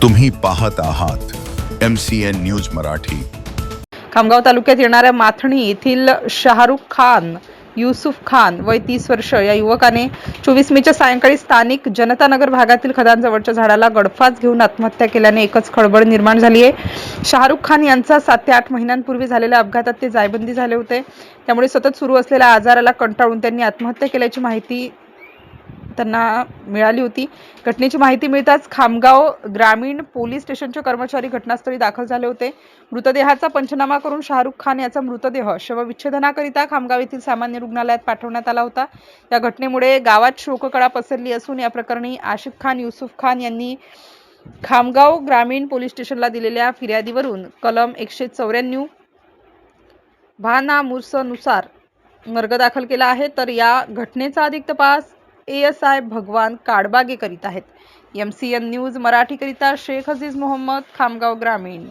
तुम्ही पाहत आहात MCN न्यूज मराठी। खामगाव तालुक्यात येणाऱ्या माथणी येथील शाहरुख खान युसुफ खान वय 30 वर्ष या युवकाने 24 मेच्या सायंकाळी स्थानिक जनता नगर भागातील खदानजवळच्या झाडाला गळफास घेऊन आत्महत्या केल्याने एकच खळबळ निर्माण झाली आहे। शाहरुख खान यांचा 7 ते 8 महिन्यांपूर्वी झालेल्या अपघातात ते जायबंदी झाले होते। त्यामुळे सतत सुरू असलेल्या आजाराला कंटाळून त्यांनी आत्महत्या केल्याची माहिती त्यांना मिळाली होती। घटनेची माहिती मिळताच खामगाव ग्रामीण पोलीस स्टेशनचे कर्मचारी घटनास्थळी दाखल झाले होते। मृतदेहाचा पंचनामा करून शाहरुख खान याचा मृतदेह शवविच्छेदनाकरिता खामगाव येथील सामान्य रुग्णालयात पाठवण्यात आला होता। या घटनेमुळे गावात शोककळा पसरली असून या प्रकरणी आशिफ खान युसुफ खान यांनी खामगाव ग्रामीण पोलीस स्टेशनला दिलेल्या फिर्यादीवरून कलम 194 भानामुर्सनुसार मर्ग दाखल केला आहे। तर या घटनेचा अधिक तपास ASI भगवान काडबागे करीत आहेत। MCN न्यूज मराठी करिता शेख अजीज मोहम्मद, खामगाव ग्रामीण।